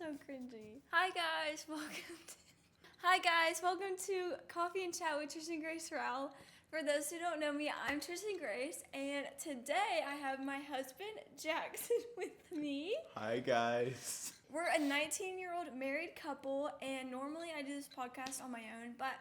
so cringy. Hi guys, welcome to Coffee and Chat with Tristin-Grace Rowell. For those who don't know me, I'm Tristin-Grace, and today I have my husband Jackson with me. Hi guys. We're a 19-year-old married couple, and normally I do this podcast on my own, but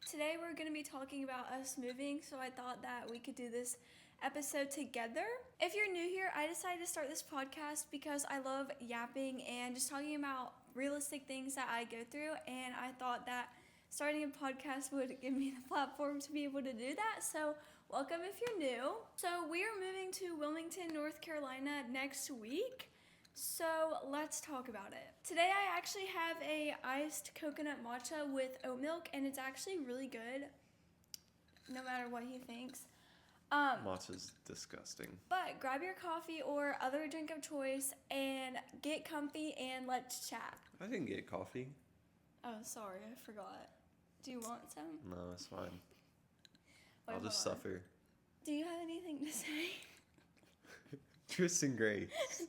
today we're going to be talking about us moving, so I thought that we could do this episode together. If you're new here, I decided to start this podcast because I love yapping and just talking about realistic things that I go through, and I thought that starting a podcast would give me the platform to be able to do that. So welcome if you're new. So we are moving to Wilmington, North Carolina next week. So let's talk about it. Today I actually have a iced coconut matcha with oat milk, and it's actually really good, no matter what he thinks. Matcha's disgusting. But grab your coffee or other drink of choice and get comfy and let's chat. I didn't get coffee. Oh, sorry, I forgot. Do you want some? No, it's fine. Wait, I'll just hold on. suffer. Do you have anything to say? Tristin-Grace.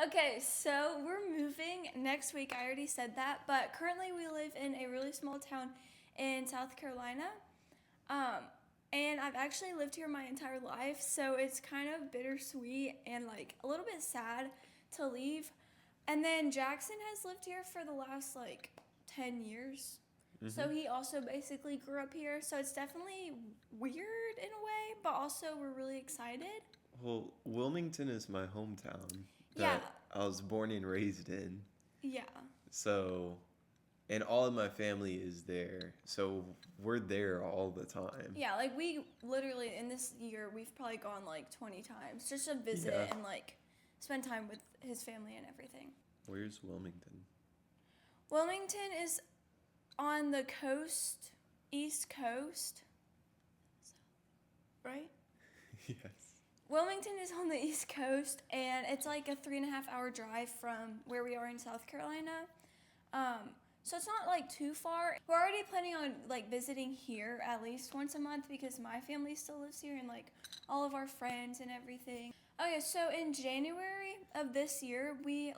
Okay, so we're moving next week. I already said that, but currently we live in a really small town in South Carolina. And I've actually lived here my entire life, so it's kind of bittersweet and like a little bit sad to leave. And then Jackson has lived here for the last like 10 years. Mm-hmm. So he also basically grew up here. So it's definitely weird in a way, but also we're really excited. Well, Wilmington is my hometown Yeah. that I was born and raised in. Yeah. So, and all of my family is there. So we're there all the time. Yeah, like we literally in this year we've probably gone like 20 times just to visit and like spend time with his family and everything. Where's Wilmington? Wilmington is on the coast, East Coast, right? Yes. Wilmington is on the East Coast, and it's like a 3.5-hour drive from where we are in South Carolina. So it's not like too far. We're already planning on like visiting here at least once a month because my family still lives here and like all of our friends and everything. Okay, so in January of this year, we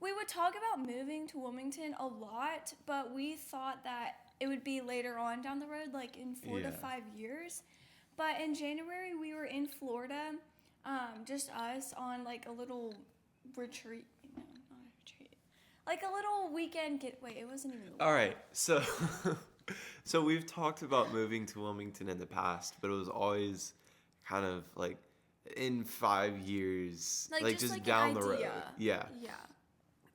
would talk about moving to Wilmington a lot, but we thought that it would be later on down the road, like in 4 to 5 years. But in January, we were in Florida, just us on like a little retreat. No, not a retreat. Like a little weekend getaway. It wasn't even. All right, so so we've talked about moving to Wilmington in the past, but it was always kind of like in 5 years, like just down the road. Yeah. Yeah.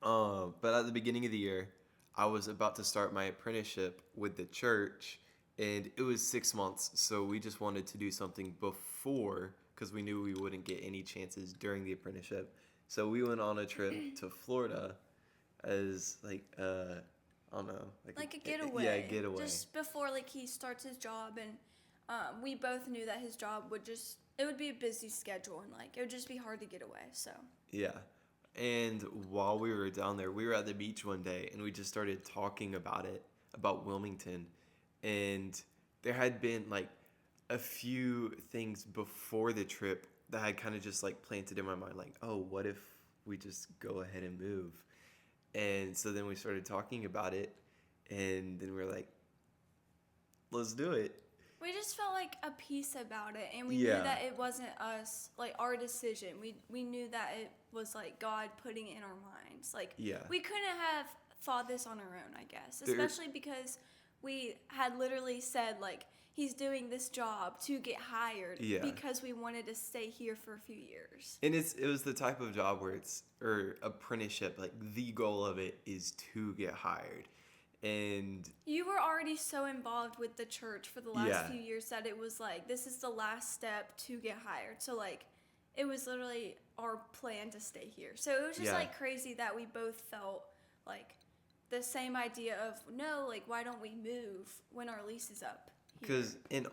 But at the beginning of the year, I was about to start my apprenticeship with the church, and it was 6 months, so we just wanted to do something before because we knew we wouldn't get any chances during the apprenticeship. So we went on a trip to Florida as like I don't know, like a getaway. Yeah, a getaway. Just before like he starts his job, and we both knew that his job would be a busy schedule, and like it would just be hard to get away. So yeah. And while we were down there, we were at the beach one day, and we just started talking about Wilmington. And there had been like a few things before the trip that had kind of just like planted in my mind, like, oh, what if we just go ahead and move? And so then we started talking about it, and then we were like, let's do it. we just felt like a peace about it, and we knew that it wasn't us, like our decision. We knew that it was like God putting it in our minds. Like we couldn't have thought this on our own, I guess, especially because we had literally said like he's doing this job to get hired because we wanted to stay here for a few years. And it was the type of job where or apprenticeship, like the goal of it is to get hired. And you were already so involved with the church for the last few years that it was like this is the last step to get hired. So like it was literally our plan to stay here. So it was just like crazy that we both felt like the same idea of no, like why don't we move when our lease is up? Because in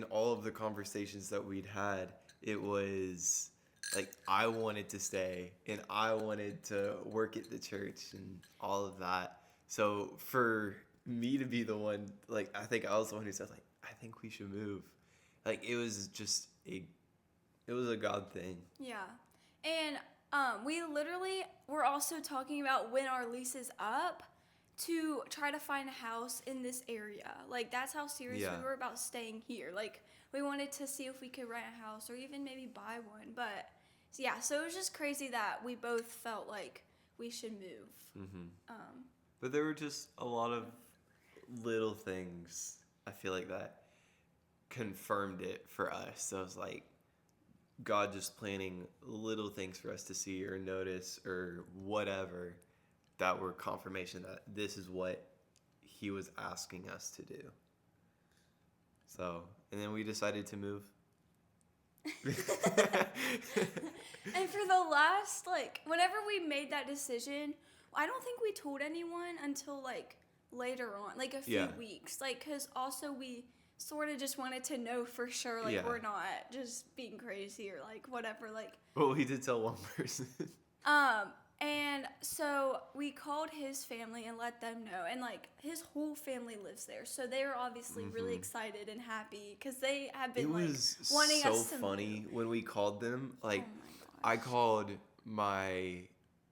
all of the conversations that we'd had, it was like I wanted to stay and I wanted to work at the church and all of that. So for me to be the one, like I think I was the one who said like I think we should move. Like it was just a God thing. Yeah. And We literally were also talking about when our lease is up to try to find a house in this area. Like, that's how serious Yeah. we were about staying here. Like, we wanted to see if we could rent a house or even maybe buy one. But, yeah, so it was just crazy that we both felt like we should move. Mm-hmm. But there were just a lot of little things, I feel like, that confirmed it for us. So it was like God just planning little things for us to see or notice or whatever that were confirmation that this is what he was asking us to do. So, and then we decided to move. And for the last, like, whenever we made that decision, I don't think we told anyone until, like, later on, like a few weeks. Like, because also we sort of just wanted to know for sure, like, we're not just being crazy or, like, whatever, like. Well, we did tell one person. And so we called his family and let them know. And, like, his whole family lives there. So they were obviously really excited and happy because they have been, wanting us to move. It was so funny when we called them. Like, oh my gosh. I called my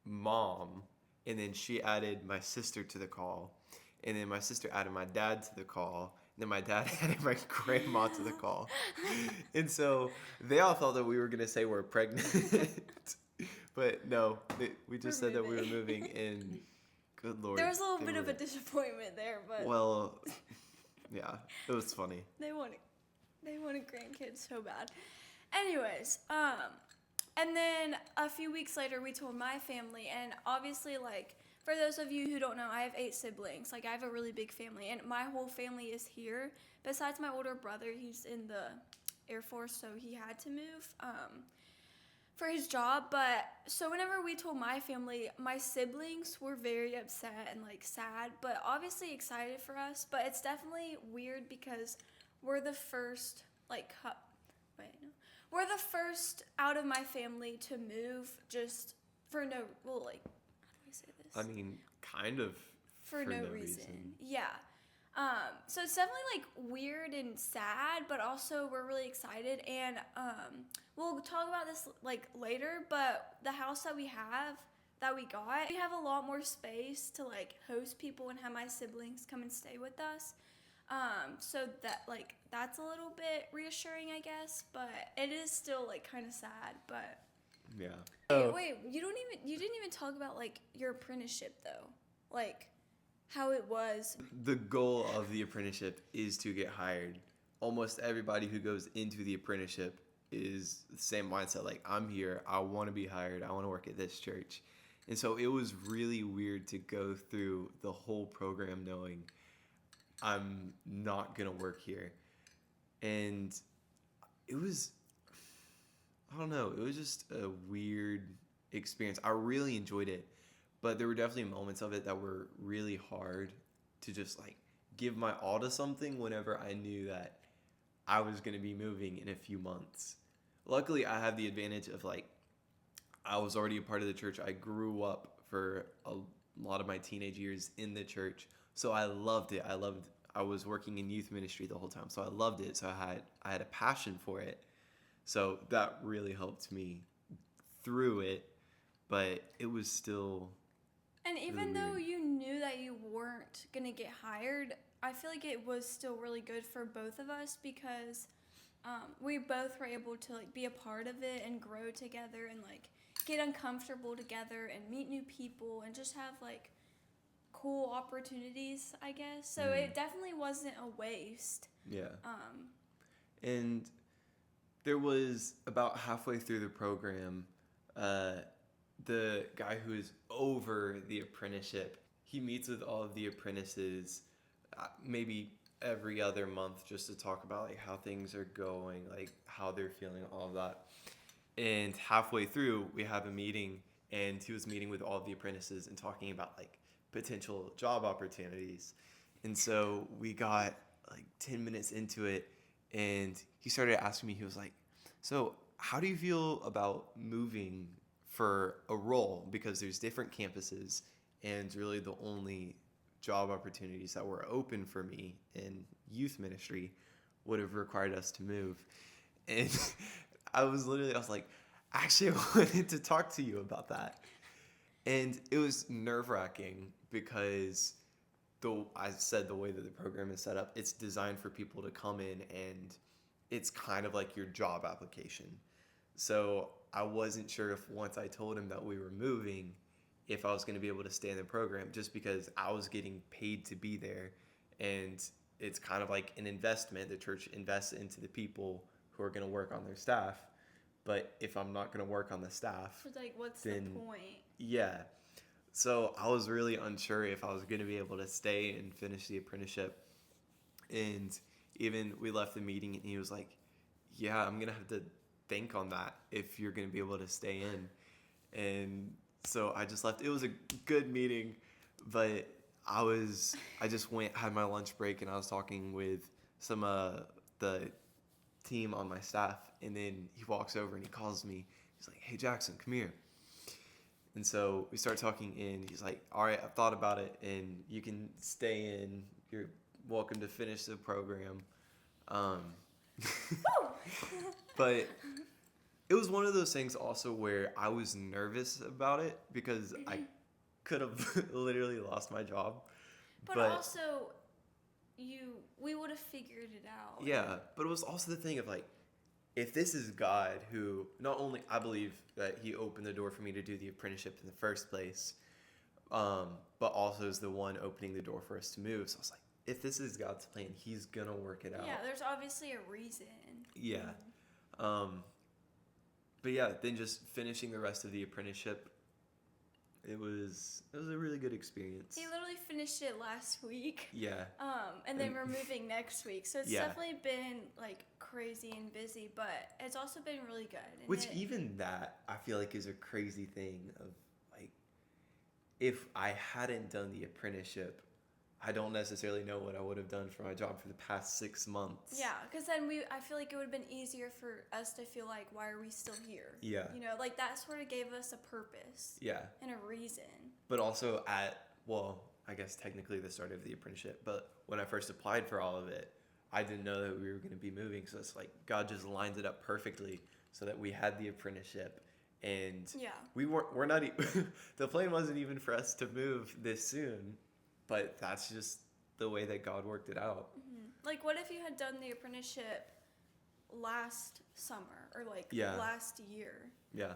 mom, and then she added my sister to the call. And then my sister added my dad to the call. And then my dad added my grandma to the call. And so they all thought that we were going to say we're pregnant. But no, we just said that we were moving in. Good Lord. There was a little bit of a disappointment there, but. Well, yeah, it was funny. They wanted grandkids so bad. Anyways, and then a few weeks later, we told my family, and obviously, like, for those of you who don't know, I have 8 siblings. Like, I have a really big family, and my whole family is here. Besides my older brother, he's in the Air Force, so he had to move for his job. But so whenever we told my family, my siblings were very upset and, like, sad, but obviously excited for us. But it's definitely weird because we're the first, like, we're the first out of my family to move just for no, well, like, how do I say this? I mean, kind of for no reason. Yeah. So it's definitely, like, weird and sad, but also we're really excited. And we'll talk about this, like, later, but the house that we got, we have a lot more space to, like, host people and have my siblings come and stay with us. So that, like, that's a little bit reassuring, I guess, but it is still, like, kind of sad, but. Yeah. Wait, you didn't even talk about, like, your apprenticeship, though. Like, how it was. The goal of the apprenticeship is to get hired. Almost everybody who goes into the apprenticeship is the same mindset. Like, I'm here, I want to be hired, I want to work at this church. And so it was really weird to go through the whole program knowing I'm not going to work here. And it was, I don't know, it was just a weird experience. I really enjoyed it, but there were definitely moments of it that were really hard to just, like, give my all to something whenever I knew that I was going to be moving in a few months. Luckily, I have the advantage of, like, I was already a part of the church. I grew up for a lot of my teenage years in the church, so I loved it. I was working in youth ministry the whole time, so I loved it. So I had a passion for it. So that really helped me through it, but it was still. And even though you knew that you weren't going to get hired, I feel like it was still really good for both of us because we both were able to, like, be a part of it and grow together and, like, get uncomfortable together and meet new people and just have, like, cool opportunities, I guess. So it definitely wasn't a waste. Yeah. And there was about halfway through the program, the guy who is over the apprenticeship, he meets with all of the apprentices maybe every other month just to talk about, like, how things are going, like, how they're feeling, all of that. And halfway through, we have a meeting, and he was meeting with all of the apprentices and talking about, like, potential job opportunities. And so we got, like, 10 minutes into it, and he started asking me, he was like, so how do you feel about moving for a role? Because there's different campuses, and really the only job opportunities that were open for me in youth ministry would have required us to move. And I was like, Actually, I wanted to talk to you about that. And it was nerve-wracking because I said the way that the program is set up, it's designed for people to come in and it's kind of like your job application. So I wasn't sure if once I told him that we were moving, if I was going to be able to stay in the program just because I was getting paid to be there. And it's kind of like an investment. The church invests into the people who are going to work on their staff. But if I'm not going to work on the staff, It's like, what's then, the point? Yeah. So I was really unsure if I was going to be able to stay and finish the apprenticeship. And even we left the meeting and he was like, yeah, I'm going to have to think on that if you're going to be able to stay in. And so I just left. It was a good meeting, but I just had my lunch break and I was talking with some the team on my staff, and then he walks over and he calls me. He's like, hey Jackson, come here. And so we start talking and he's like, all right, I've thought about it and you can stay in. You're welcome to finish the program. But it was one of those things also where I was nervous about it because I could have literally lost my job. But also, we would have figured it out. Yeah, but it was also the thing of like, if this is God who not only I believe that he opened the door for me to do the apprenticeship in the first place, but also is the one opening the door for us to move. So I was like, if this is God's plan, he's going to work it out. Yeah, there's obviously a reason. Yeah. But yeah, then just finishing the rest of the apprenticeship, it was a really good experience. He literally finished it last week. Yeah. And then we're moving next week. So it's Yeah. definitely been like crazy and busy, but it's also been really good. And Which even that I feel like is a crazy thing of like, if I hadn't done the apprenticeship, I don't necessarily know what I would have done for my job for the past 6 months. Yeah, because then I feel like it would have been easier for us to feel like, why are we still here? Yeah. You know, like that sort of gave us a purpose. Yeah. And a reason. But also I guess technically the start of the apprenticeship, but when I first applied for all of it, I didn't know that we were going to be moving. So it's like God just lined it up perfectly so that we had the apprenticeship. And yeah. we're not, the plan wasn't even for us to move this soon. But that's just the way that God worked it out. Mm-hmm. Like, what if you had done the apprenticeship last summer or like last year? Yeah.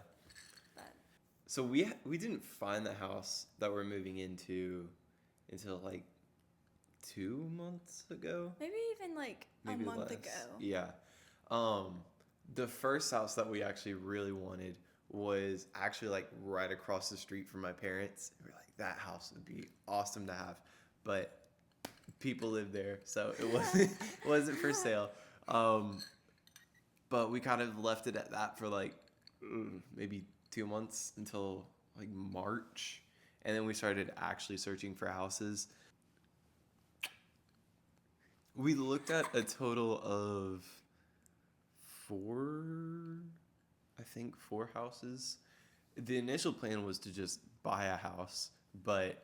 But. So we didn't find the house that we're moving into until like 2 months ago. Maybe even like Maybe a month less. ago. Yeah. The first house that we actually really wanted was actually like right across the street from my parents. We were like, that house would be awesome to have, but people live there, so it wasn't for sale. But we kind of left it at that for like maybe 2 months until like March, and then we started actually searching for houses. We looked at a total of 4 houses. The initial plan was to just buy a house, but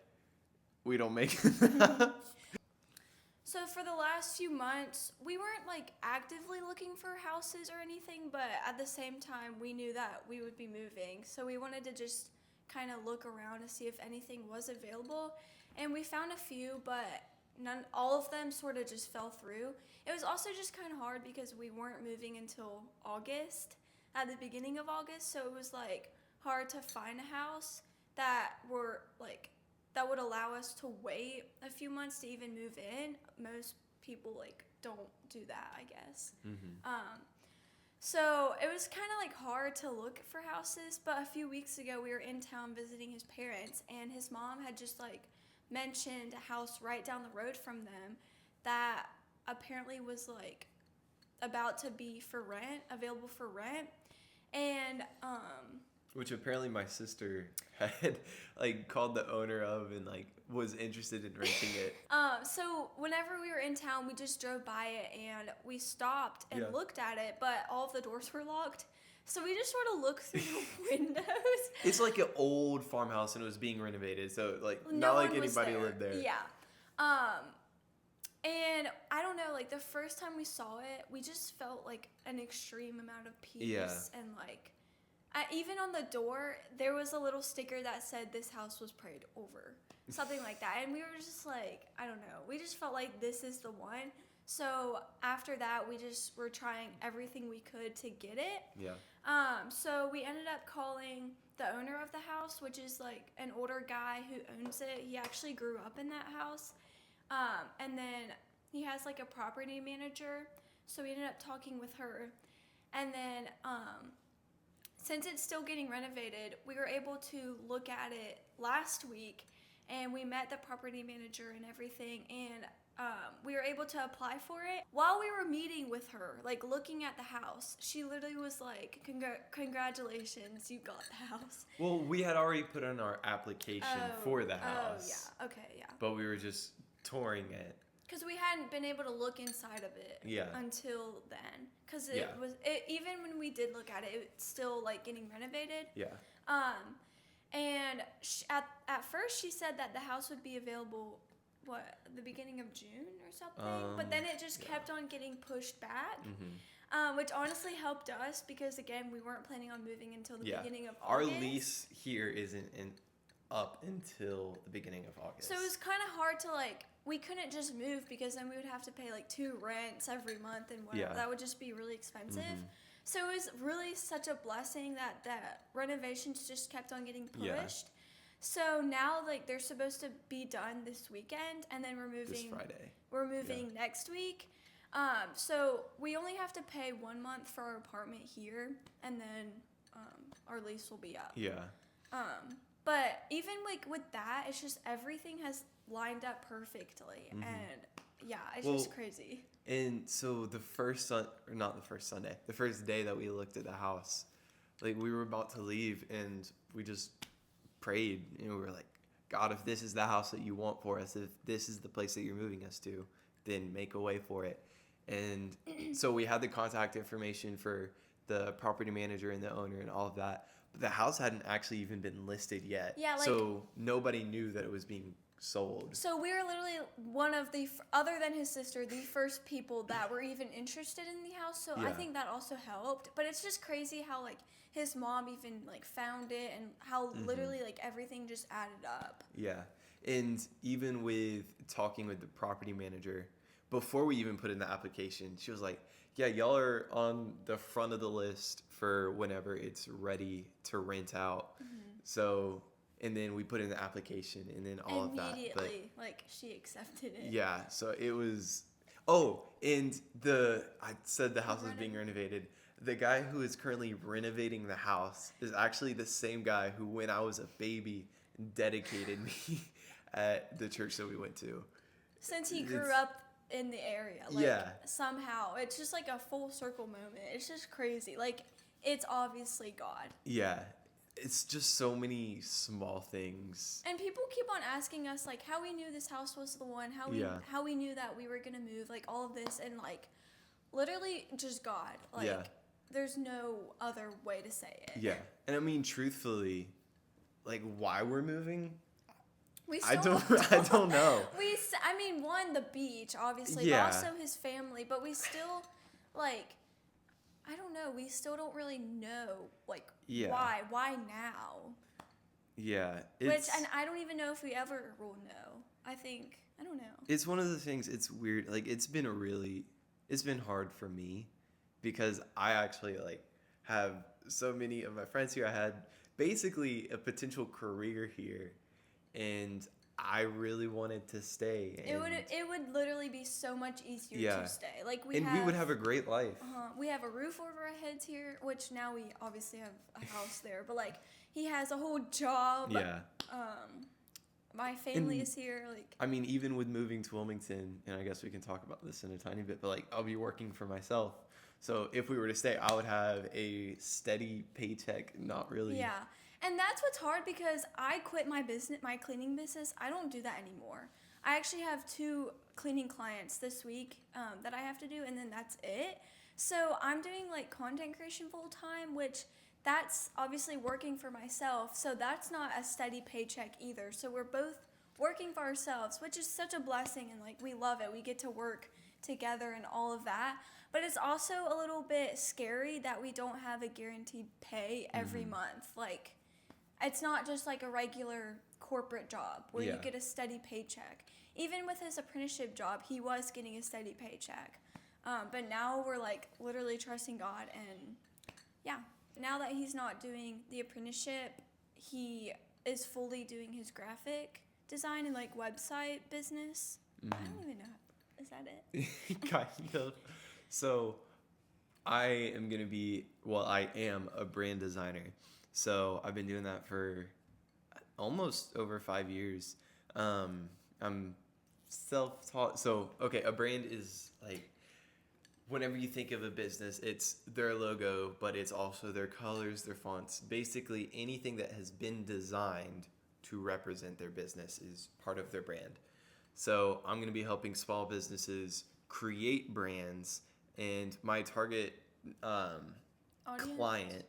we don't make it. So for the last few months, we weren't like actively looking for houses or anything, but at the same time, we knew that we would be moving. So we wanted to just kind of look around to see if anything was available. And we found a few, but all of them sort of just fell through. It was also just kind of hard because we weren't moving until August, at the beginning of August. So it was like hard to find a house that would allow us to wait a few months to even move in. Most people like don't do that, I guess. Mm-hmm. So it was kind of like hard to look for houses, but a few weeks ago we were in town visiting his parents, and his mom had just like mentioned a house right down the road from them that apparently was like about to be available for rent. And which apparently my sister had like called the owner of and like was interested in renting it. So whenever we were in town, we just drove by it and we stopped and looked at it, but all of the doors were locked. So we just sort of looked through the windows. It's like an old farmhouse and it was being renovated, so like not like anybody lived there. Yeah. And I don't know, like the first time we saw it, we just felt like an extreme amount of peace and like Even on the door, there was a little sticker that said this house was prayed over. Something like that. And we were just like, I don't know. We just felt like this is the one. So after that, we just were trying everything we could to get it. Yeah. So we ended up calling the owner of the house, which is like an older guy who owns it. He actually grew up in that house. And then he has like a property manager. So we ended up talking with her. And then since it's still getting renovated, we were able to look at it last week. And we met the property manager and everything. And we were able to apply for it. While we were meeting with her, like looking at the house, she literally was like, congratulations, you got the house. Well, we had already put in our application for the house. Oh, yeah. Okay, yeah. But we were just touring it. Because we hadn't been able to look inside of it until then. Because even when we did look at it, it's still like getting renovated. Yeah. And at first she said that the house would be available the beginning of June or something, but then it just kept on getting pushed back, which honestly helped us because again we weren't planning on moving until the beginning of August. Our lease here isn't up until the beginning of August, so it was kind of hard to we couldn't just move because then we would have to pay 2 rents every month and whatever. That would just be really expensive. So it was really such a blessing that renovations just kept on getting pushed. So now, they're supposed to be done this weekend, and then we're moving... This Friday. We're moving next week. So we only have to pay 1 month for our apartment here, and then our lease will be up. Yeah. But even, with that, it's just everything has lined up perfectly, and, it's just crazy. And so the first the first day that we looked at the house, we were about to leave, and we just... prayed, and we were like, God, if this is the house that you want for us, if this is the place that you're moving us to, then make a way for it. And so we had the contact information for the property manager and the owner and all of that, but the house hadn't actually even been listed yet. Yeah, so nobody knew that it was being sold. So we were literally one of the, other than his sister, the first people that were even interested in the house. So I think that also helped. But it's just crazy how his mom even found it and how literally everything just added up. Yeah. And even with talking with the property manager, before we even put in the application, she was like, yeah, y'all are on the front of the list for whenever it's ready to rent out. So... And then we put in the application, and then all of that. Immediately, she accepted it. Yeah, so it was... Oh, and I said the house was being renovated. The guy who is currently renovating the house is actually the same guy who, when I was a baby, dedicated me at the church that we went to. Since he grew up in the area. Somehow. It's just a full circle moment. It's just crazy. It's obviously God. Yeah. It's just so many small things. And people keep on asking us, how we knew this house was the one, how we knew that we were going to move, all of this, and, literally just God. There's no other way to say it. Yeah. And I mean, truthfully, why we're moving, I don't know. One, the beach, obviously, but also his family, but we still, I don't know. We still don't really know, why. Why now? Yeah. And I don't even know if we ever will know. I don't know. It's one of the things, it's weird. It's been hard for me because I actually, have so many of my friends here. I had basically a potential career here, and I really wanted to stay. It would literally be so much easier to stay. We would have a great life. We have a roof over our heads here, which now we obviously have a house there. But he has a whole job. Yeah. My family is here. Even with moving to Wilmington, and I guess we can talk about this in a tiny bit, but I'll be working for myself. So if we were to stay, I would have a steady paycheck. Not really. Yeah. And that's what's hard because I quit my cleaning business. I don't do that anymore. I actually have 2 cleaning clients this week that I have to do, and then that's it. So I'm doing content creation full time, which that's obviously working for myself. So that's not a steady paycheck either. So we're both working for ourselves, which is such a blessing, and we love it. We get to work together and all of that. But it's also a little bit scary that we don't have a guaranteed pay every month. Like, it's not just like a regular corporate job where you get a steady paycheck. Even with his apprenticeship job, he was getting a steady paycheck. But now we're like literally trusting God, and now that he's not doing the apprenticeship, he is fully doing his graphic design and like website business. I don't even know. Is that it? Kind of. So I am a brand designer. So I've been doing that for almost over 5 years. I'm self-taught. So, okay, a brand is like, whenever you think of a business, it's their logo, but it's also their colors, their fonts. Basically, anything that has been designed to represent their business is part of their brand. So I'm going to be helping small businesses create brands, and my target client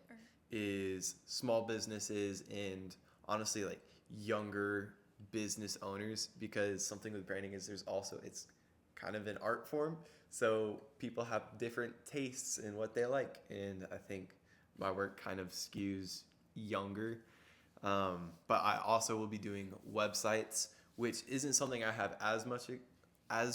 is small businesses and honestly like younger business owners, because something with branding is it's kind of an art form. So people have different tastes in what they like, and I think my work kind of skews younger. But I also will be doing websites, which isn't something I have as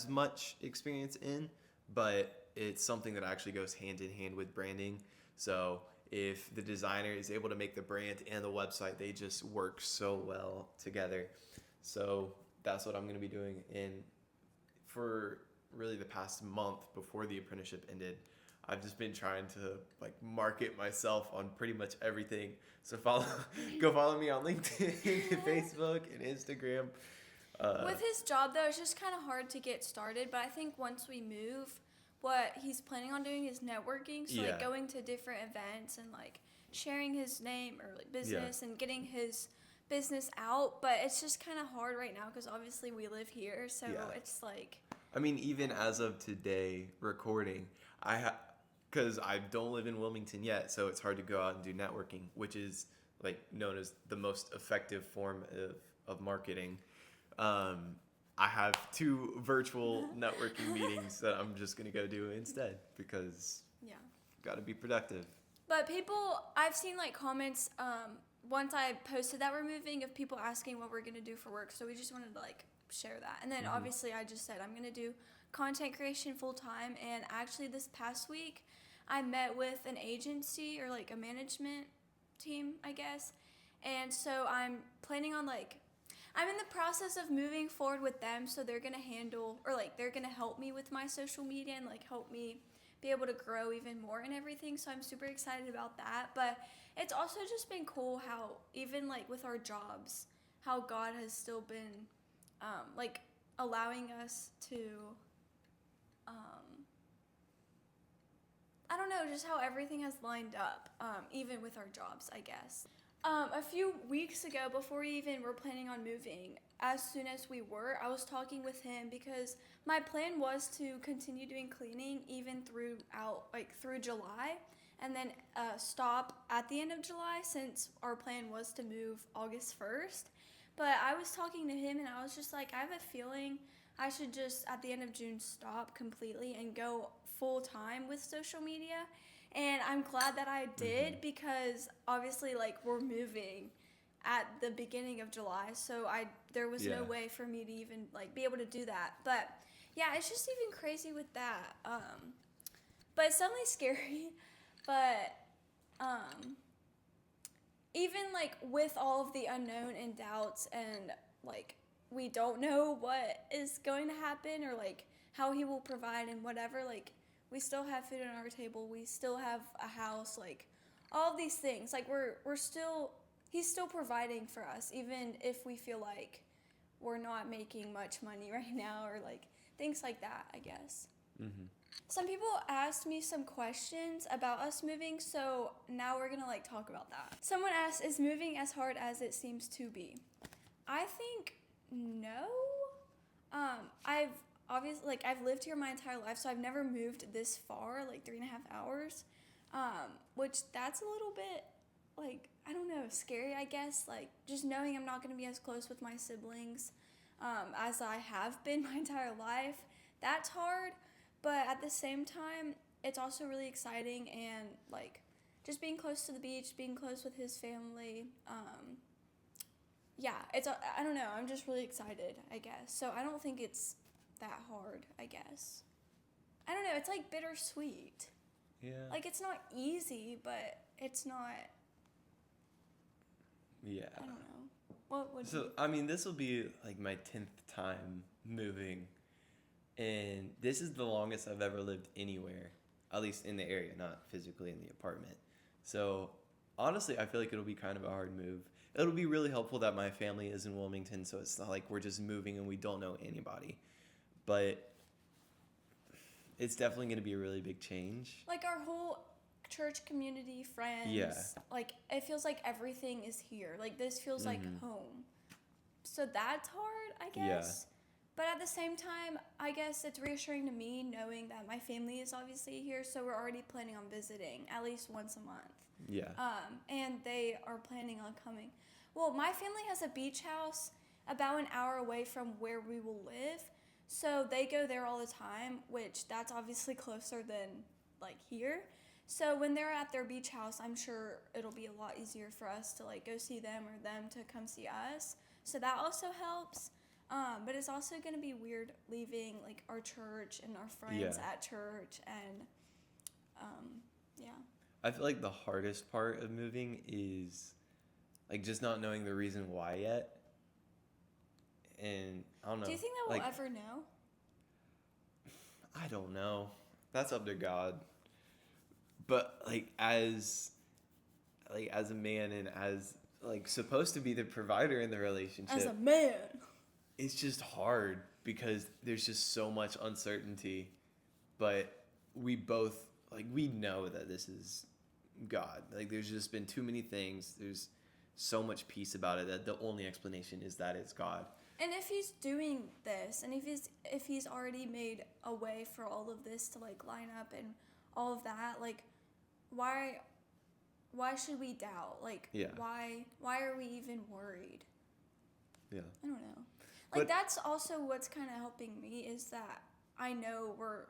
much experience in, but it's something that actually goes hand in hand with branding. So if the designer is able to make the brand and the website, they just work so well together. So that's what I'm going to be doing. And for really the past month before the apprenticeship ended, I've just been trying to like market myself on pretty much everything. So go follow me on LinkedIn, Facebook, and Instagram. With his job though, it's just kind of hard to get started. But I think once we move, what he's planning on doing is networking. So like going to different events and like sharing his name or like business and getting his business out. But it's just kind of hard right now because obviously we live here, so it's like. I mean, even as of today, recording, because I don't live in Wilmington yet, so it's hard to go out and do networking, which is like known as the most effective form of marketing. I have 2 virtual networking meetings that I'm just going to go do instead because got to be productive. But I've seen like comments once I posted that we're moving of people asking what we're going to do for work. So we just wanted to like share that. And then obviously I just said I'm going to do content creation full time. And actually this past week I met with an agency or like a management team, I guess. And so I'm planning on I'm in the process of moving forward with them, so they're going to handle, or they're going to help me with my social media and help me be able to grow even more and everything. So I'm super excited about that. But it's also just been cool how even with our jobs, how God has still been allowing us to, I don't know, just how everything has lined up, even with our jobs, I guess. A few weeks ago, before we even were planning on moving, as soon as we were, I was talking with him because my plan was to continue doing cleaning even through July, and then stop at the end of July since our plan was to move August 1st. But I was talking to him and I was just like, I have a feeling I should just at the end of June stop completely and go full time with social media. And I'm glad that I did because obviously we're moving at the beginning of July, so there was no way for me to even be able to do that. But yeah, it's just even crazy with that. But it's definitely scary. But even with all of the unknown and doubts and we don't know what is going to happen or how he will provide and whatever, we still have food on our table. We still have a house, all of these things. He's still providing for us, even if we feel like we're not making much money right now or things like that, I guess. Mm-hmm. Some people asked me some questions about us moving, so now we're going to talk about that. Someone asked, is moving as hard as it seems to be? I think no. I've lived here my entire life, so I've never moved this far, 3.5 hours, which that's a little bit, I don't know, scary, I guess, just knowing I'm not going to be as close with my siblings as I have been my entire life. That's hard, but at the same time, it's also really exciting, and like just being close to the beach, being close with his family. Yeah, I don't know. I'm just really excited, I guess. So I don't think it's that hard, I guess. I don't know. It's like bittersweet. Yeah. Like, it's not easy, but it's not. Yeah. I don't know. What would So, I mean, this will be like my 10th time moving. And this is the longest I've ever lived anywhere, at least in the area, not physically in the apartment. So, honestly, I feel like it'll be kind of a hard move. It'll be really helpful that my family is in Wilmington, so it's not like we're just moving and we don't know anybody. But it's definitely going to be a really big change. like our whole church community, friends. Yeah. Like, it feels like everything is here. Like, this feels like home. So that's hard, I guess. Yeah. But at the same time, I guess it's reassuring to me knowing that my family is obviously here, so we're already planning on visiting at least once a month. Yeah. And they are planning on coming. Well, my family has a beach house about an hour away from where we will live, so they go there all the time, which that's obviously closer than like here. So when they're at their beach house, I'm sure it'll be a lot easier for us to like go see them or them to come see us. So that also helps. But it's also going to be weird leaving like our church and our friends at church, and yeah. I feel like the hardest part of moving is like just not knowing the reason why yet. And I don't know. Do you think that we'll ever know? I don't know. That's up to God. But like as a man and as like supposed to be the provider in the relationship. As a man. It's just hard because there's just so much uncertainty. But we both we know that this is God. Like there's just been too many things. There's so much peace about it that the only explanation is that it's God. And if he's doing this, and if he's already made a way for all of this to like line up and all of that, like why should we doubt? Like why are we even worried? Yeah. I don't know. Like that's also what's kind of helping me is that I know we're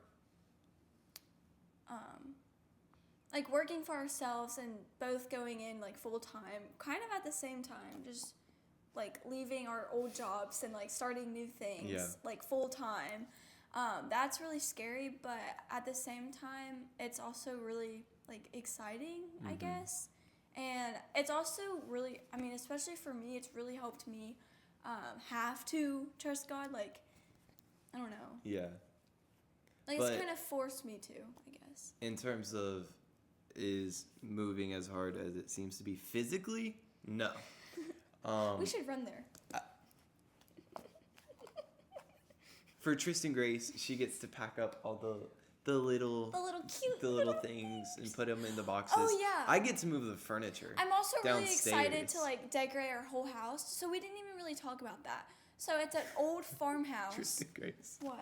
like working for ourselves and both going in like full time, kind of at the same time, just like leaving our old jobs and like starting new things like full time. That's really scary, but at the same time, it's also really like exciting, I guess. And it's also really, I mean, especially for me, it's really helped me have to trust God. Like, I don't know. Yeah. Like, it's kind of forced me to, I guess. In terms of is moving as hard as it seems to be physically? No. We should run there. For Tristin-Grace, she gets to pack up all the little things and put them in the boxes. Oh, yeah. I get to move the furniture. I'm also really downstairs. excited to like decorate our whole house. So we didn't even really talk about that. So it's an old farmhouse. Tristin-Grace. What?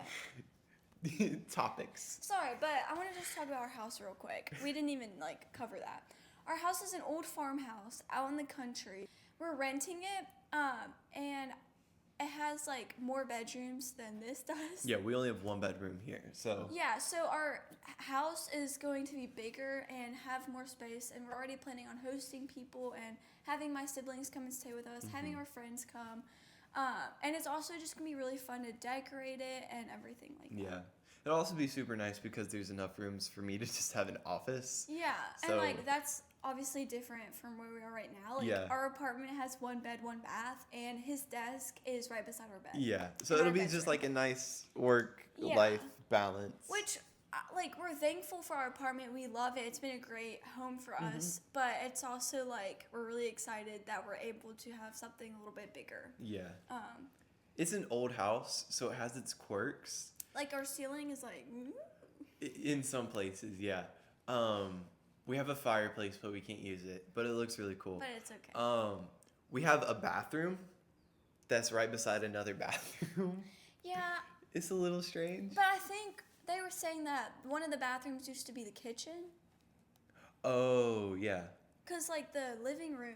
Topics. Sorry, but I want to just talk about our house real quick. We didn't even like cover that. Our house is an old farmhouse out in the country. We're renting it, and it has like more bedrooms than this does. Yeah, we only have one bedroom here, so. Yeah, so our house is going to be bigger and have more space, and we're already planning on hosting people and having my siblings come and stay with us, having our friends come. And it's also just going to be really fun to decorate it and everything like that. Yeah. It'll also be super nice because there's enough rooms for me to just have an office. Yeah, so, and like that's obviously different from where we are right now. Like our apartment has one bed, one bath, and his desk is right beside our bed. Yeah, so it'll be just like a nice work-life balance. Which, like, we're thankful for our apartment. We love it. It's been a great home for us. But it's also like we're really excited that we're able to have something a little bit bigger. Yeah. It's an old house, so it has its quirks. Like our ceiling is like. In some places, yeah. We have a fireplace, but we can't use it. But it looks really cool. But it's okay. We have a bathroom that's right beside another bathroom. Yeah. It's a little strange. But I think they were saying that one of the bathrooms used to be the kitchen. Oh, yeah. Because, like, the living room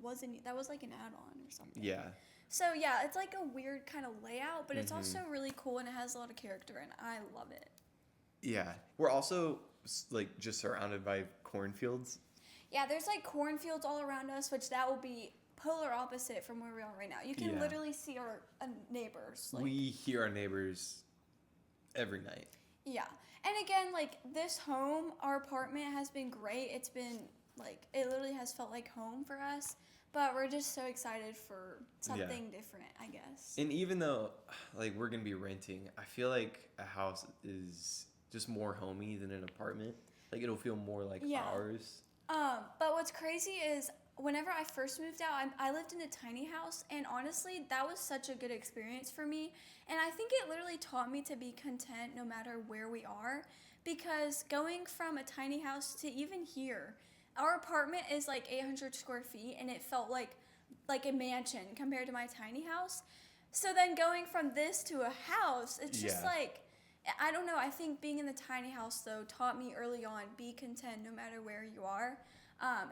wasn't... That was, like, an add-on or something. Yeah. So, yeah, it's, like, a weird kind of layout, but it's also really cool, and it has a lot of character, and I love it. Yeah. We're also like just surrounded by cornfields. Yeah, there's like cornfields all around us, which that will be polar opposite from where we are right now. You can literally see our neighbors. Like, we hear our neighbors every night. Yeah. And again, like, this home, our apartment has been great. It's been, like, it literally has felt like home for us. But we're just so excited for something different, I guess. And even though, like, we're going to be renting, I feel like a house is just more homey than an apartment. Like, it'll feel more like ours. But what's crazy is whenever I first moved out, I lived in a tiny house, and honestly, that was such a good experience for me. And I think it literally taught me to be content no matter where we are, because going from a tiny house to even here, our apartment is like 800 square feet, and it felt like a mansion compared to my tiny house. So then going from this to a house, it's just like, I don't know, I think being in the tiny house, though, taught me early on, be content no matter where you are.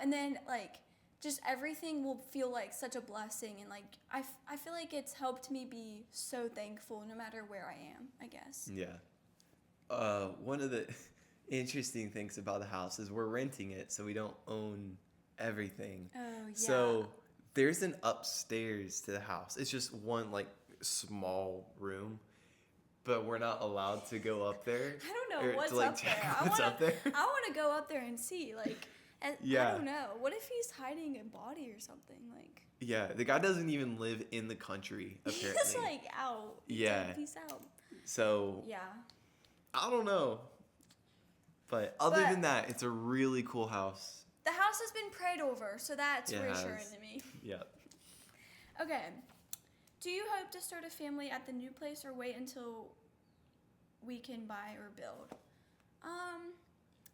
And then, like, just everything will feel like such a blessing, and like I feel like it's helped me be so thankful no matter where I am, I guess. Yeah. One of the interesting things about the house is we're renting it, so we don't own everything. Oh, yeah. So there's an upstairs to the house. It's just one like small room, but we're not allowed to go up there. I don't know what's up there. I want to go up there and see, like. I don't know. What if he's hiding a body or something? Like. Yeah, the guy doesn't even live in the country, apparently. He's like out. Yeah. He's out. So. Yeah. I don't know. But other than that, it's a really cool house. The house has been prayed over, so that's reassuring to me. Yeah. Okay. Do you hope to start a family at the new place or wait until we can buy or build?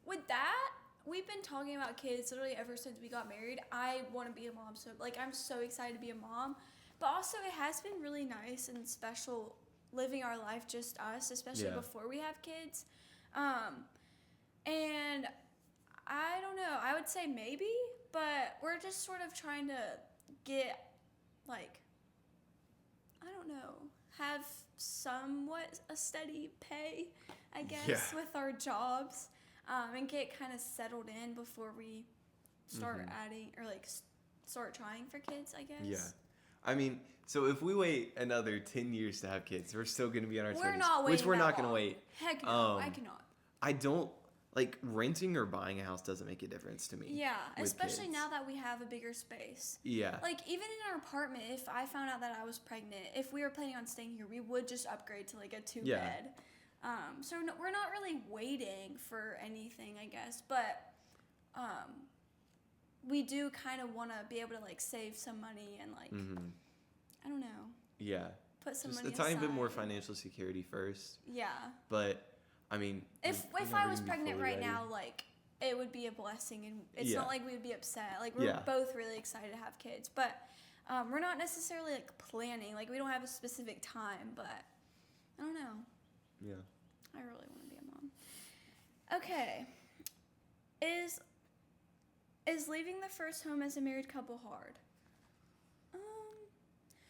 With that, we've been talking about kids literally ever since we got married. I want to be a mom, so like I'm so excited to be a mom. But also it has been really nice and special living our life just us, especially before we have kids. And I don't know. I would say maybe, but we're just sort of trying to get like I don't know, have somewhat a steady pay, I guess, with our jobs. And get kind of settled in before we start adding or like start trying for kids, I guess. Yeah. I mean, so if we wait another 10 years to have kids, we're still going to be in our 20s. We're not waiting. Which we're not going to wait. Heck no, I cannot. I don't, like, renting or buying a house doesn't make a difference to me. Yeah, especially now that we have a bigger space. Yeah. Like, even in our apartment, if I found out that I was pregnant, if we were planning on staying here, we would just upgrade to, like, a 2-bed. So no, we're not really waiting for anything, I guess, but we do kind of want to be able to like save some money and like I don't know. Yeah. Put some just money a tiny aside. bit more financial security first. Yeah. But I mean, if I was pregnant right now, like it would be a blessing, and it's not like we would be upset. Like we're both really excited to have kids, but we're not necessarily like planning. Like we don't have a specific time, but I don't know. Yeah. I really want to be a mom. Okay. Is leaving the first home as a married couple hard?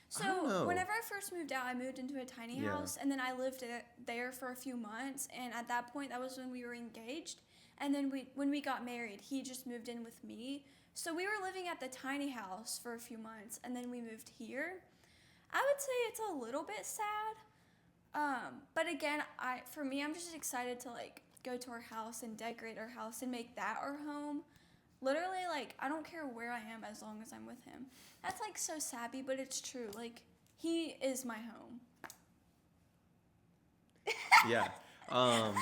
So whenever I first moved out, I moved into a tiny house, and then I lived there for a few months, and at that point, that was when we were engaged, and then when we got married, he just moved in with me. So we were living at the tiny house for a few months, and then we moved here. I would say it's a little bit sad. But again, for me, I'm just excited to like go to our house and decorate our house and make that our home. Literally, like, I don't care where I am as long as I'm with him. That's like so sappy, but it's true. Like, he is my home. Yeah. Aww.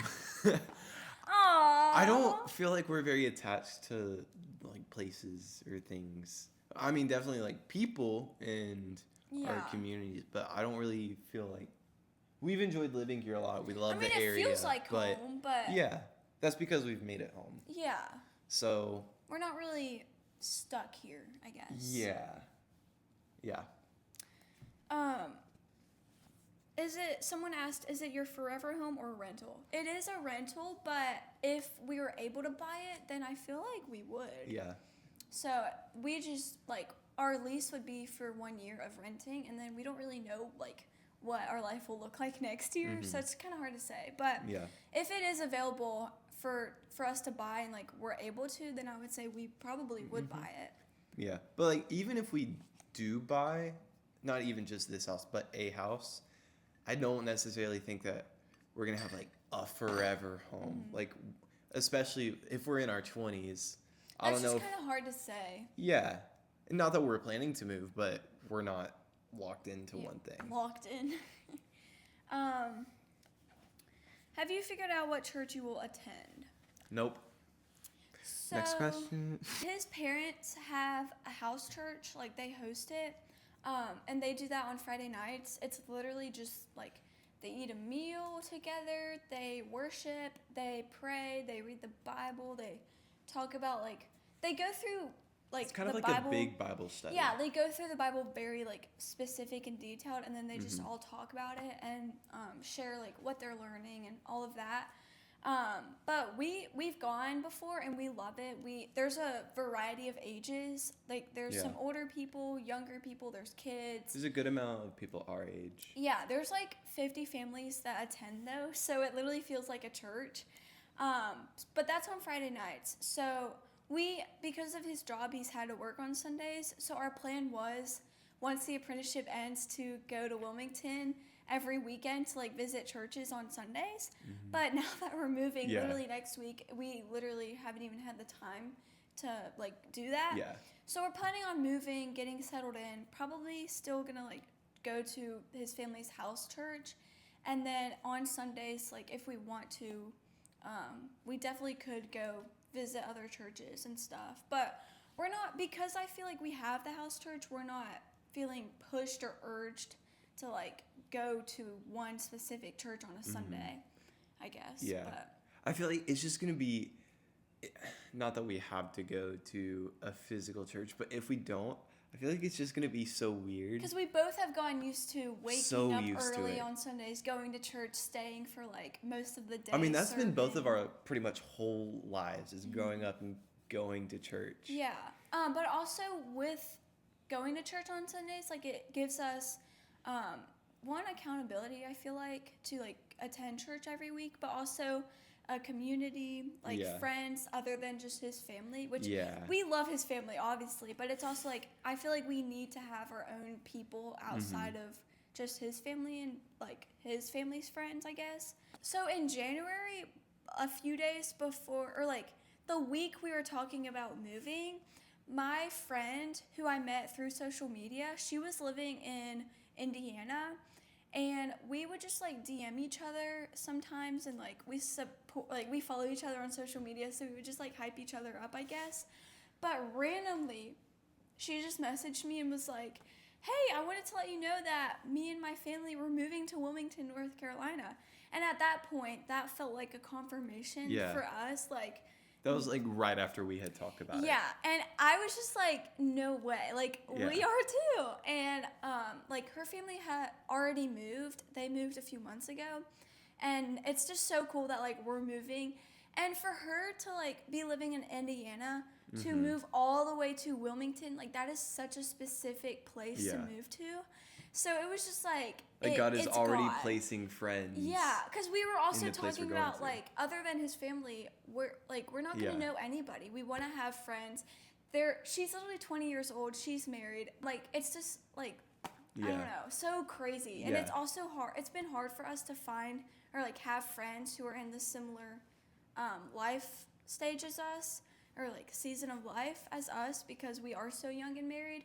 I don't feel like we're very attached to like places or things. I mean, definitely like people and our communities, but I don't really feel like we've enjoyed living here a lot. We love the area. It feels like home, but yeah, that's because we've made it home. Yeah. So we're not really stuck here, I guess. Yeah. Yeah. Someone asked, is it your forever home or a rental? It is a rental, but if we were able to buy it, then I feel like we would. Yeah. So we just, like, our lease would be for 1 year of renting, and then we don't really know, like, what our life will look like next year, so it's kind of hard to say. But if it is available for us to buy and like we're able to, then I would say we probably would buy it. Yeah, but like even if we do buy, not even just this house, but a house, I don't necessarily think that we're gonna have like a forever home. Like, especially if we're in our 20s. I don't know. That's just kind of hard to say. Yeah, not that we're planning to move, but we're not locked into one thing. Locked in. Have you figured out what church you will attend? Nope. So, Next question. His parents have a house church, like they host it, and they do that on Friday nights. It's literally just like they eat a meal together, they worship, they pray, they read the Bible, they talk about like, they go through like It's kind of the like Bible. a big Bible study. Yeah, they go through the Bible very like specific and detailed, and then they just all talk about it and share like what they're learning and all of that. But we've gone before and we love it. There's a variety of ages. Like there's some older people, younger people, there's kids. There's a good amount of people our age. Yeah, there's like 50 families that attend though, so it literally feels like a church. But that's on Friday nights. So because of his job, he's had to work on Sundays. So our plan was, once the apprenticeship ends, to go to Wilmington every weekend to like visit churches on Sundays. But now that we're moving, literally next week, we literally haven't even had the time to like do that. Yeah. So we're planning on moving, getting settled in, probably still gonna like go to his family's house church. And then on Sundays, like if we want to, we definitely could go visit other churches and stuff. But we're not, because I feel like we have the house church, we're not feeling pushed or urged to like go to one specific church on a Sunday, I guess. Yeah. But I feel like it's just going to be, not that we have to go to a physical church, but if we don't, I feel like it's just going to be so weird. because we both have gotten used to waking So up used to early it. on Sundays, going to church, staying for like most of the day. I mean, that's been both of serving. our pretty much whole lives, is growing up and going to church. Yeah. But also with going to church on Sundays, like it gives us one, accountability, I feel like, to like attend church every week, but also a community, like friends other than just his family, which we love his family, obviously, but it's also like, I feel like we need to have our own people outside of just his family and like his family's friends, I guess. So in January, a few days before, or like the week we were talking about moving, my friend who I met through social media, she was living in Indiana, and we would just like DM each other sometimes, and like we follow each other on social media, so we would just like hype each other up, I guess. But randomly, she just messaged me and was like, "Hey, I wanted to let you know that me and my family were moving to Wilmington, North Carolina." And at that point, that felt like a confirmation for us, like. That was like right after we had talked about it. Yeah, and I was just like, no way. Like, we are too. And, like, her family had already moved. They moved a few months ago. And it's just so cool that, like, we're moving. And for her to, like, be living in Indiana, to move all the way to Wilmington, like, that is such a specific place to move to. So it was just like God is already God. placing friends. Yeah, because we were also in the place talking we're going about to. like, other than his family, we're not gonna know anybody. We want to have friends. She's literally 20 years old. She's married. Like, it's just like, I don't know, so crazy. And it's also hard. It's been hard for us to find or like have friends who are in the similar life stage as us, or like season of life as us, because we are so young and married.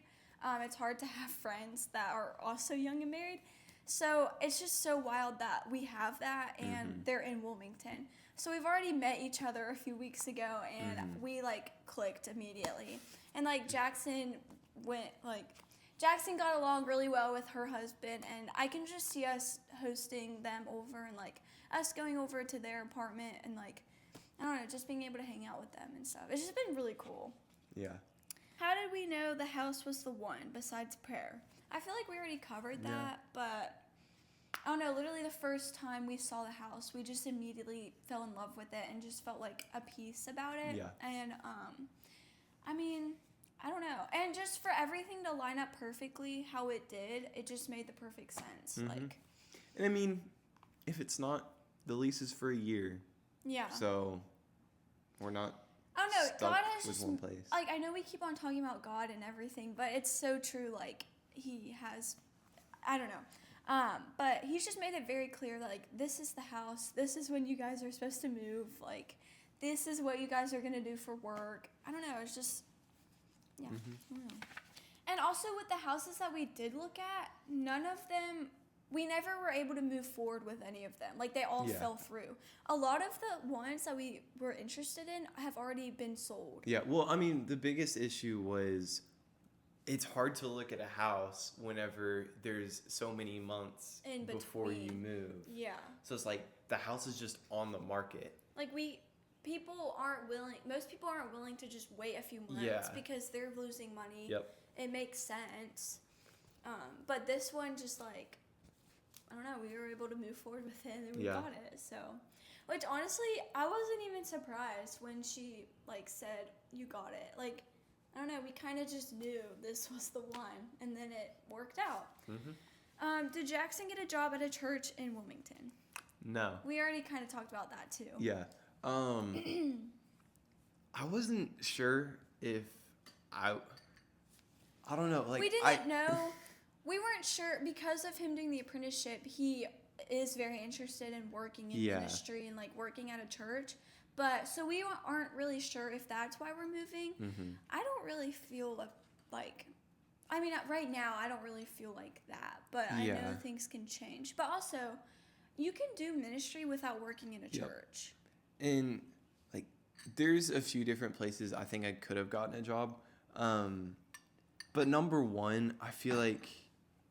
It's hard to have friends that are also young and married. So it's just so wild that we have that, and they're in Wilmington. So we've already met each other a few weeks ago, and we like clicked immediately. And like Jackson got along really well with her husband, and I can just see us hosting them over, and like us going over to their apartment, and like, I don't know, just being able to hang out with them and stuff. It's just been really cool. Yeah. How did we know the house was the one besides prayer? I feel like we already covered that, but I don't know, literally the first time we saw the house, we just immediately fell in love with it and just felt like a peace about it. Yeah. And I mean, I don't know. And just for everything to line up perfectly how it did, it just made the perfect sense. Like, and I mean, if it's not, the lease is for a year. yeah. So We're not I don't know. stuck God has with just one place. like, I know we keep on talking about God and everything, but it's so true. Like, he has, I don't know. But he's just made it very clear, like, this is the house. This is when you guys are supposed to move. Like, this is what you guys are going to do for work. I don't know. It's just, yeah. I don't know. And also with the houses that we did look at, none of them, we never were able to move forward with any of them. Like, they all fell through. A lot of the ones that we were interested in have already been sold. Yeah, well, I mean, the biggest issue was it's hard to look at a house whenever there's so many months In before you between. move. Yeah. So it's like the house is just on the market. Like, most people aren't willing to just wait a few months because they're losing money. Yep. It makes sense. But this one just, like, I don't know, we were able to move forward with it and we got it. So, which honestly, I wasn't even surprised when she, like, said, you got it. Like, I don't know, we kind of just knew this was the one, and then it worked out. Did Jackson get a job at a church in Wilmington? No. We already kind of talked about that too. Yeah. I wasn't sure if I don't know. Like, we didn't know. We weren't sure because of him doing the apprenticeship. He is very interested in working in ministry and, like, working at a church. But so we aren't really sure if that's why we're moving. I don't really feel like, I mean, right now I don't really feel like that. But I know things can change. But also, you can do ministry without working in a church. And, like, there's a few different places I think I could have gotten a job. But number one, I feel like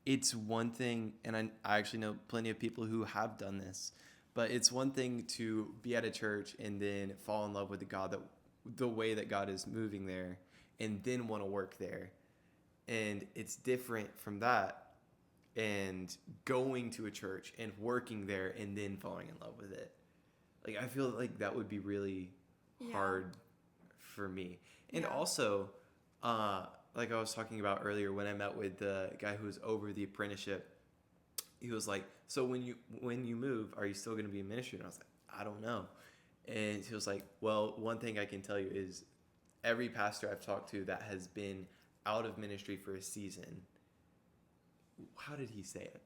it's one thing, and I actually know plenty of people who have done this, but it's one thing to be at a church and then fall in love with the way that God is moving there, and then want to work there. And it's different from that and going to a church and working there and then falling in love with it. Like, I feel like that would be really hard for me. And also, like I was talking about earlier, when I met with the guy who was over the apprenticeship, he was like, so when you move, are you still going to be in ministry? And I was like, I don't know. And he was like, well, one thing I can tell you is every pastor I've talked to that has been out of ministry for a season, how did he say it?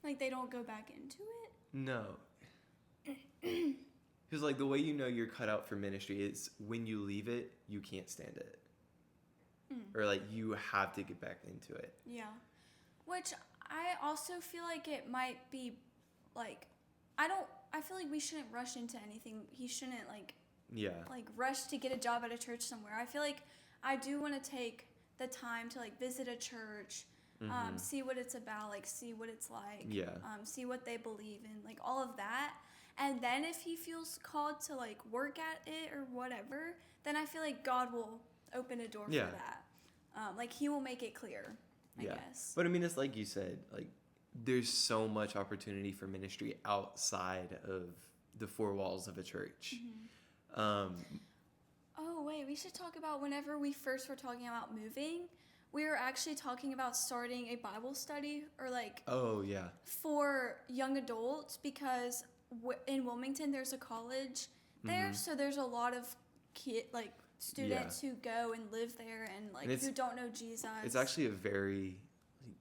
Like, they don't go back into it? No. Because, like, the way you know you're cut out for ministry is when you leave it, you can't stand it. Or, like, you have to get back into it. Yeah. Which I also feel like it might be, like, I feel like we shouldn't rush into anything. He shouldn't, like, rush to get a job at a church somewhere. I feel like I do want to take the time to, like, visit a church, see what it's about, like, see what it's like, see what they believe in, like, all of that. And then if he feels called to, like, work at it or whatever, then I feel like God will open a door for that. Like, he will make it clear, I guess. But I mean, it's like you said, like, there's so much opportunity for ministry outside of the four walls of a church. Oh, wait, we should talk about whenever we first were talking about moving, we were actually talking about starting a Bible study or, like, for young adults, because in Wilmington there's a college there, so there's a lot of students who go and live there and, like, who don't know Jesus. It's actually a very, like,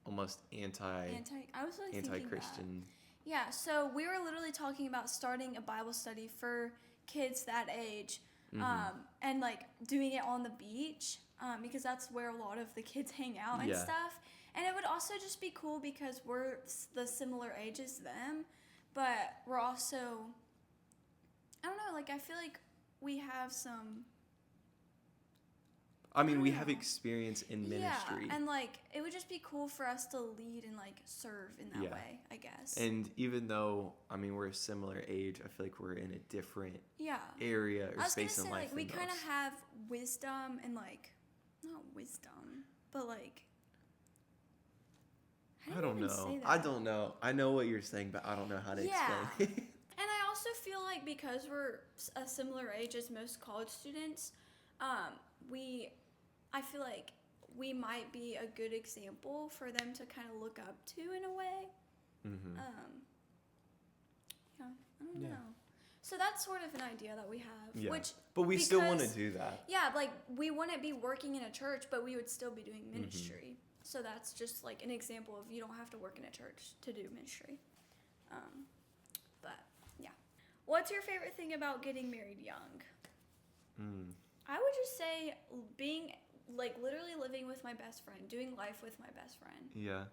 almost I was really anti-Christian. Yeah, so we were literally talking about starting a Bible study for kids that age, and, like, doing it on the beach, because that's where a lot of the kids hang out and stuff. And it would also just be cool because we're the similar age as them, but we're also, I don't know, like, I feel like we have some... I mean, we have experience in ministry. Yeah, and, like, it would just be cool for us to lead and, like, serve in that way, I guess. And even though, I mean, we're a similar age, I feel like we're in a different area or space in life. Like, we kind of have wisdom and, like, not wisdom, but, like, I don't know. I don't know. I know what you're saying, but I don't know how to explain it. And I also feel like because we're a similar age as most college students, I feel like we might be a good example for them to kind of look up to in a way. I don't know. So that's sort of an idea that we have. Yeah. Which, but we still want to because- do that. Yeah, like we wouldn't be working in a church, but we would still be doing Mm-hmm. ministry. So that's just like an example of you don't have to work in a church to do ministry. But yeah. What's your favorite thing about getting married young? I would just say being like literally living with my best friend, doing life with my best friend. Yeah.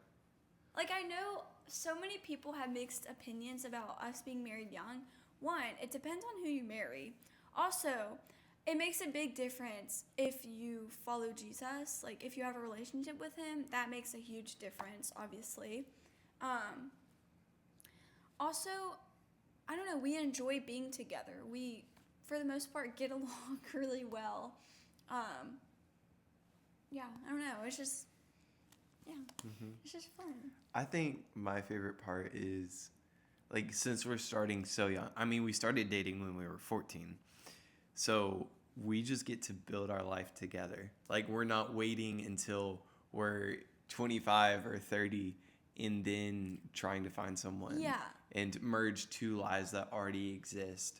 Like, I know so many people have mixed opinions about us being married young. One, it depends on who you marry. Also, it makes a big difference if you follow Jesus. Like, if you have a relationship with him, that makes a huge difference, obviously. Also, I don't know, we enjoy being together. We, for the most part, get along really well. Yeah, I don't know, it's just... Yeah, it's just fun. I think my favorite part is, like, since we're starting so young. I mean, we started dating when we were 14. So we just get to build our life together. Like, we're not waiting until we're 25 or 30 and then trying to find someone. Yeah. And merge two lives that already exist.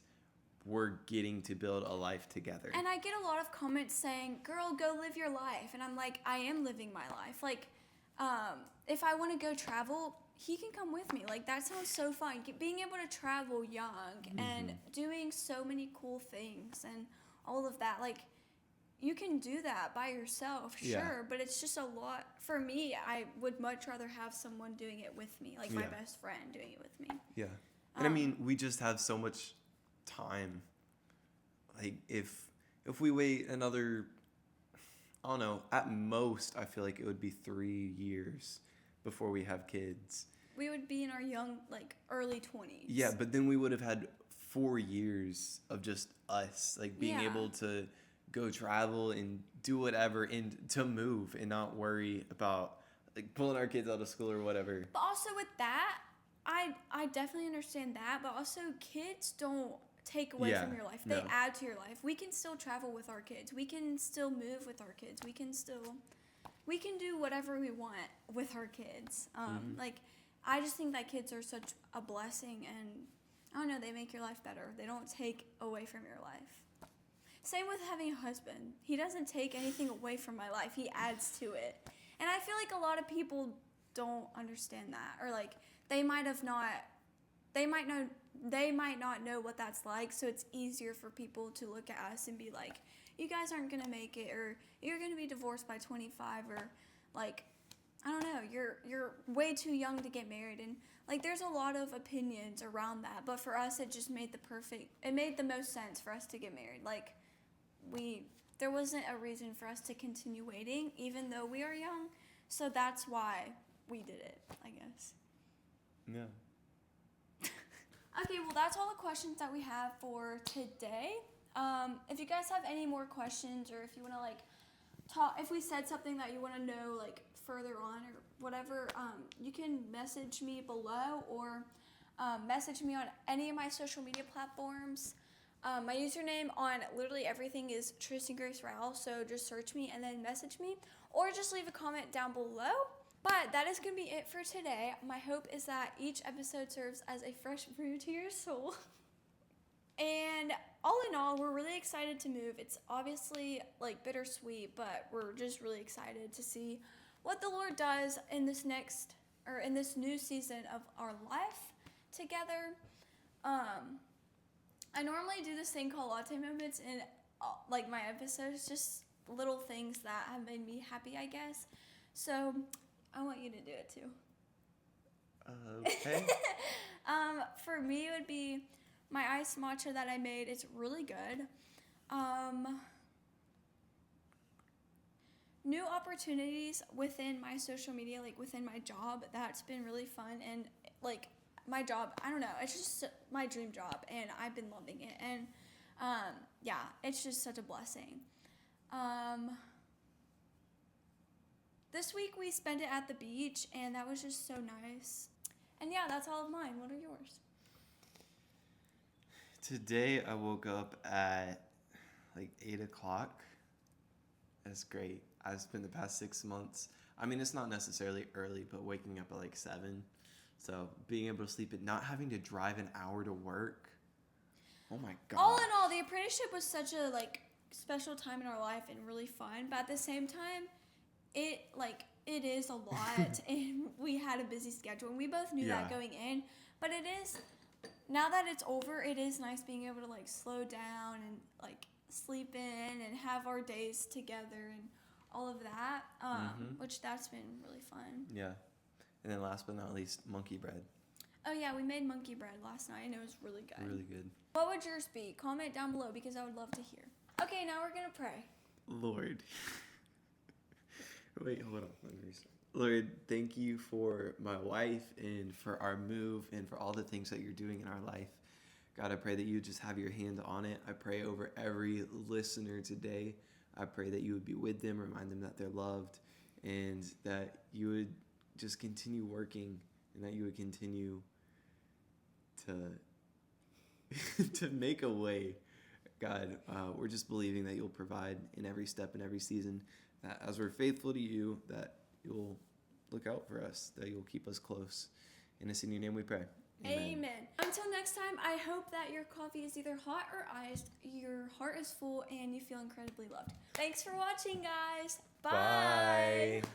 We're getting to build a life together. And I get a lot of comments saying, girl, go live your life. And I'm like, I am living my life. Like, if I want to go travel, he can come with me. Like, that sounds so fun. Being able to travel young and doing so many cool things and all of that. Like, you can do that by yourself, sure. Yeah. But it's just a lot. For me, I would much rather have someone doing it with me. Like, my best friend doing it with me. Yeah. And I mean, we just have so much time. Like, if we wait another... I don't know, at most, I feel like it would be 3 years before we have kids. We would be in our young, like, early 20s. Yeah, but then we would have had 4 years of just us, like, being able to go travel and do whatever and to move and not worry about, like, pulling our kids out of school or whatever. But also with that, I definitely understand that, but also kids don't take away from your life. They add to your life. We can still travel with our kids. We can still move with our kids. We can do whatever we want with our kids. Like, I just think that kids are such a blessing, and I don't know, they make your life better. They don't take away from your life. Same with having a husband. He doesn't take anything away from my life. He adds to it. And I feel like a lot of people don't understand that, or like they might not know what that's like, so it's easier for people to look at us and be like, you guys aren't gonna make it, or you're gonna be divorced by 25, or like, I don't know, you're way too young to get married. And like, there's a lot of opinions around that, but for us it just made the most sense for us to get married. Like, there wasn't a reason for us to continue waiting even though we are young, so that's why we did it, I guess. Yeah. Okay, well, that's all the questions that we have for today. If you guys have any more questions, or if you want to, like, talk, if we said something that you want to know, like, further on or whatever, you can message me below, or message me on any of my social media platforms. My username on literally everything is Tristin-Grace Rowell, so just search me and then message me, or just leave a comment down below. But that is going to be it for today. My hope is that each episode serves as a fresh brew to your soul. And all in all, we're really excited to move. It's obviously, like, bittersweet, but we're just really excited to see what the Lord does in this new season of our life together. I normally do this thing called latte moments in, like, my episodes, just little things that have made me happy, I guess. So I want you to do it too. Okay. For me, it would be my iced matcha that I made. It's really good. New opportunities within my social media, like within my job, that's been really fun. And like, my job, I don't know, it's just my dream job, and I've been loving it. And yeah, it's just such a blessing. This week we spent it at the beach, and that was just so nice. And yeah, that's all of mine. What are yours? Today I woke up at like 8 o'clock. That's great. I've spent the past 6 months, I mean, it's not necessarily early, but waking up at like 7. So being able to sleep and not having to drive an hour to work. Oh my God. All in all, the apprenticeship was such a like special time in our life and really fun. But at the same time, it is a lot, and we had a busy schedule, and we both knew that going in. But it is, now that it's over, it is nice being able to like slow down and like sleep in and have our days together and all of that, which that's been really fun. Yeah. And then last but not least, monkey bread. Oh yeah, we made monkey bread last night and it was really good. Really good. What would yours be? Comment down below because I would love to hear. Okay, now we're gonna pray. Lord. Wait, hold on. Let me restart. Lord, thank you for my wife and for our move and for all the things that you're doing in our life. God, I pray that you just have your hand on it. I pray over every listener today. I pray that you would be with them, remind them that they're loved, and that you would just continue working and that you would continue to make a way. God, we're just believing that you'll provide in every step, in every season, that as we're faithful to you, that you'll look out for us, that you'll keep us close. And it's in your name we pray. Amen. Until next time, I hope that your coffee is either hot or iced, your heart is full, and you feel incredibly loved. Thanks for watching, guys. Bye. Bye.